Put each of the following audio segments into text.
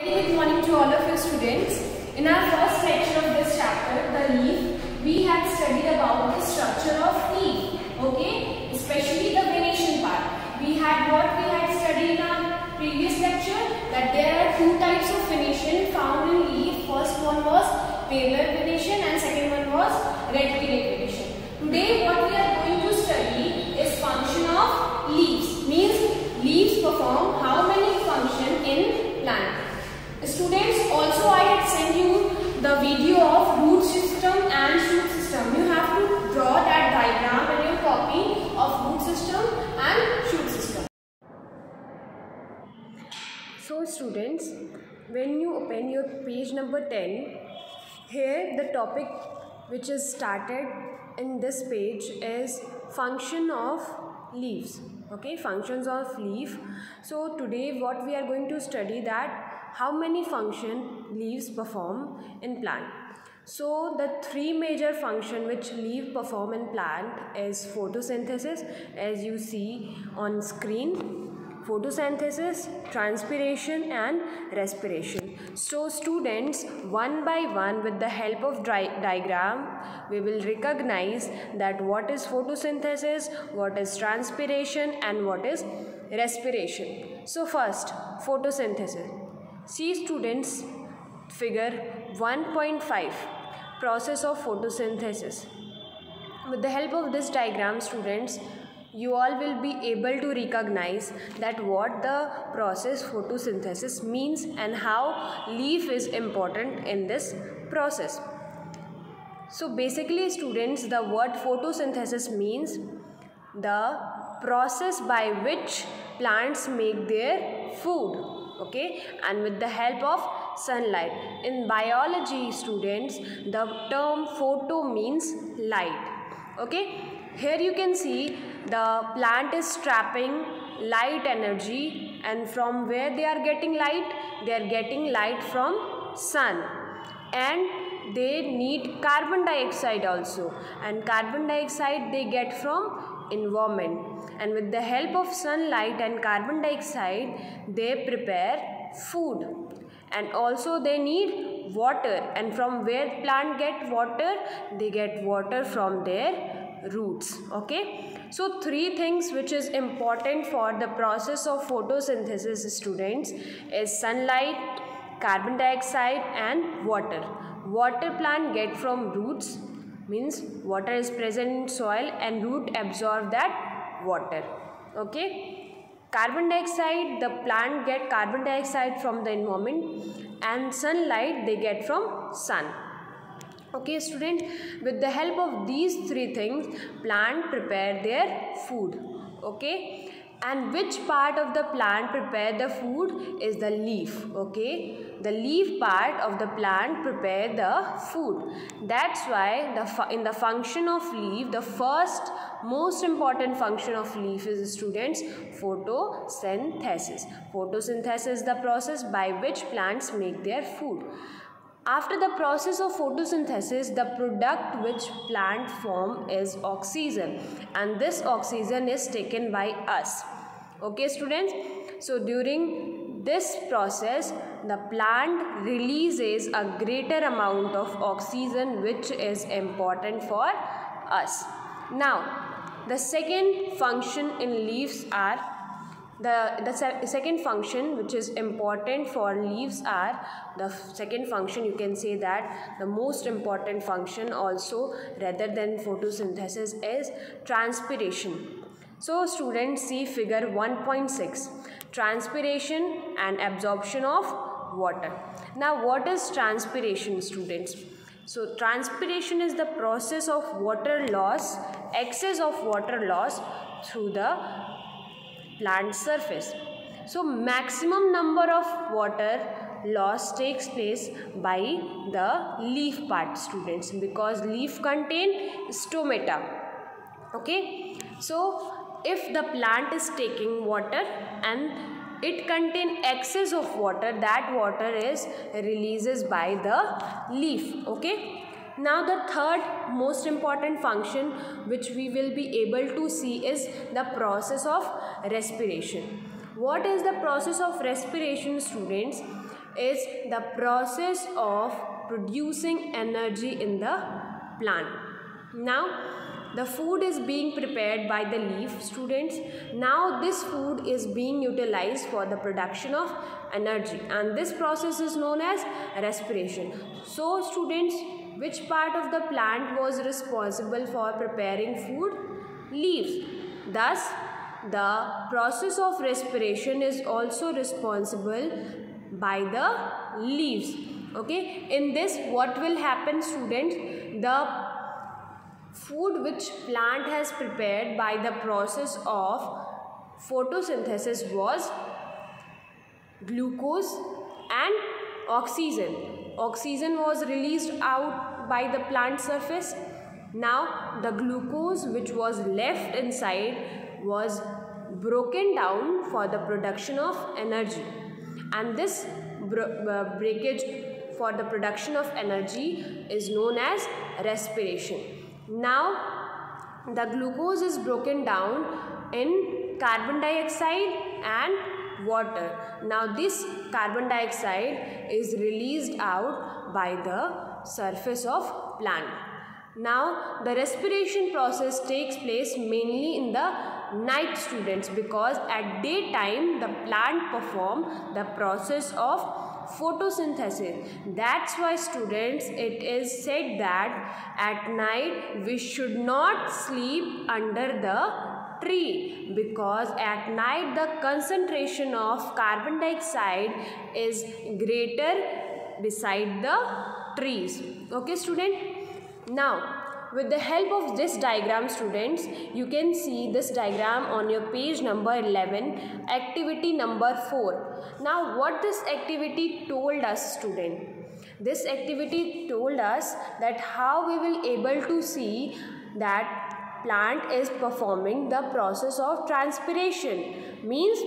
Good morning to all of you students. In our first lecture of this chapter, the leaf, we had studied about the structure of leaf, okay, especially the venation part. We had studied in our previous lecture that there are two types of venation found in leaf. First one was paler venation and second one was reticulate venation. Today what we are going to study is function of leaves. Means leaves perform how many function in plant. Students, also I had sent you the video of root system and shoot system. You have to draw that diagram in your copy of root system and shoot system. So students, when you open your page number 10, here the topic which is started in this page is function of leaves. Okay, functions of leaf. So today what we are going to study that how many function leaves perform in plant. So the three major function which leaf perform in plant is photosynthesis, as you see on screen. Photosynthesis, transpiration and respiration. So students, one by one with the help of diagram, we will recognize that what is photosynthesis, what is transpiration and what is respiration. So first, photosynthesis. See students, figure 1.5, process of photosynthesis. With the help of this diagram, students, you all will be able to recognize that what the process photosynthesis means and how leaf is important in this process. So basically students, the word photosynthesis means the process by which plants make their food. Okay, and with the help of sunlight. In biology students, the term photo means light. Okay, here you can see the plant is trapping light energy, and from where they are getting light? They are getting light from sun, and they need carbon dioxide also, and carbon dioxide they get from environment, and with the help of sunlight and carbon dioxide they prepare food, and also they need water, and from where plant get water? They get water from their roots. Okay, so three things which is important for the process of photosynthesis students is sunlight, carbon dioxide and water. Water plant get from roots, means water is present in soil and root absorb that water. Okay, carbon dioxide, the plant get carbon dioxide from the environment, and sunlight they get from sun. Okay student, with the help of these three things plant prepare their food. Okay, and which part of the plant prepare the food is the leaf. Okay, the leaf part of the plant prepare the food. That's why in the function of leaf, the first most important function of leaf is students photosynthesis. Photosynthesis is the process by which plants make their food. After the process of photosynthesis, the product which plant form is oxygen, and this oxygen is taken by us. Okay students, so during this process the plant releases a greater amount of oxygen which is important for us. Now the second function in leaves are the second function which is important for leaves are the second function, you can say that the most important function also rather than photosynthesis is transpiration. So students, see figure 1.6, transpiration and absorption of water. Now what is transpiration students? So transpiration is the process of water loss, excess of water loss through the plant surface. So maximum number of water loss takes place by the leaf part students, because leaf contain stomata. Okay, so if the plant is taking water and it contain excess of water, that water is releases by the leaf. Okay, now the third most important function which we will be able to see is the process of respiration. What is the process of respiration students? is the process of producing energy in the plant. Now the food is being prepared by the leaf, students. Now this food is being utilized for the production of energy, and this process is known as respiration. So students, which part of the plant was responsible for preparing food? Leaves. Thus the process of respiration is also responsible by the leaves. Okay, in this what will happen, students? The food which plant has prepared by the process of photosynthesis was glucose and oxygen. Oxygen was released out by the plant surface. Now the glucose which was left inside was broken down for the production of energy, and this breakage for the production of energy is known as respiration. Now the glucose is broken down in carbon dioxide and water. Now this carbon dioxide is released out by the surface of plant. Now the respiration process takes place mainly in the night, students, because at daytime the plant perform the process of photosynthesis. That's why, students, it is said that at night we should not sleep under the tree, because at night the concentration of carbon dioxide is greater beside the trees. Okay, student? Now with the help of this diagram, students, you can see this diagram on your page number 11, activity number 4. Now what this activity told us, student? This activity told us that how we will able to see that plant is performing the process of transpiration, means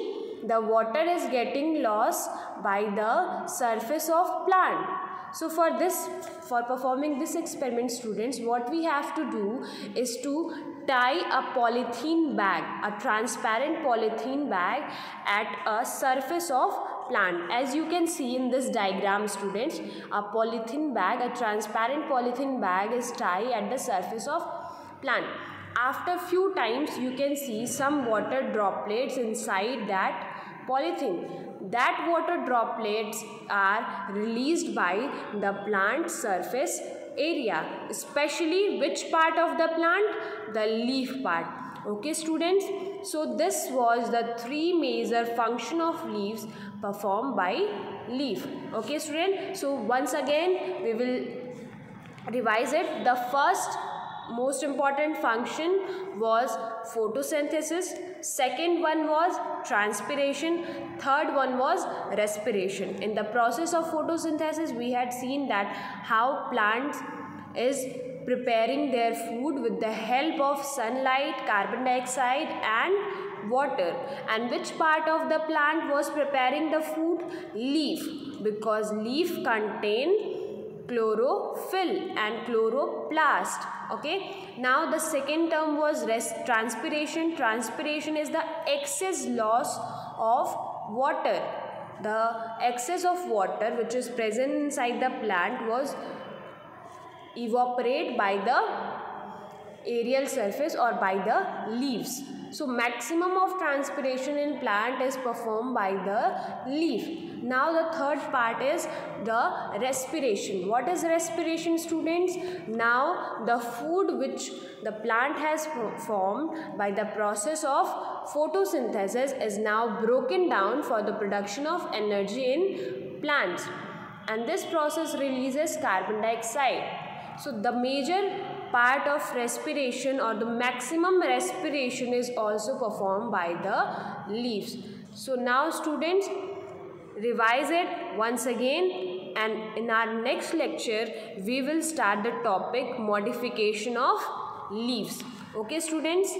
the water is getting lost by the surface of plant. So for performing this experiment, students, what we have to do is to tie a polythene bag, a transparent polythene bag, at a surface of plant. As you can see in this diagram, students, a polythene bag, a transparent polythene bag is tied at the surface of plant. After few times you can see some water droplets inside that polythene. That water droplets are released by the plant surface area, especially which part of the plant? The leaf part. Okay, students? So this was the 3 major function of leaves performed by leaf. Okay, student? So once again we will revise it. The first most important function was photosynthesis, second one was transpiration, third one was respiration. In the process of photosynthesis, we had seen that how plants is preparing their food with the help of sunlight, carbon dioxide and water. And which part of the plant was preparing the food? Leaf, because leaf contain chlorophyll and chloroplast. Okay, now the second term was transpiration. Transpiration is the excess loss of water. The excess of water which is present inside the plant was evaporated by the aerial surface or by the leaves. So maximum of transpiration in plant is performed by the leaf. Now the third part is the respiration. What is respiration, students? Now the food which the plant has formed by the process of photosynthesis is now broken down for the production of energy in plants, and this process releases carbon dioxide. So the major part of respiration or the maximum respiration is also performed by the leaves. So now, students, revise it once again, and in our next lecture we will start the topic modification of leaves. Okay, students?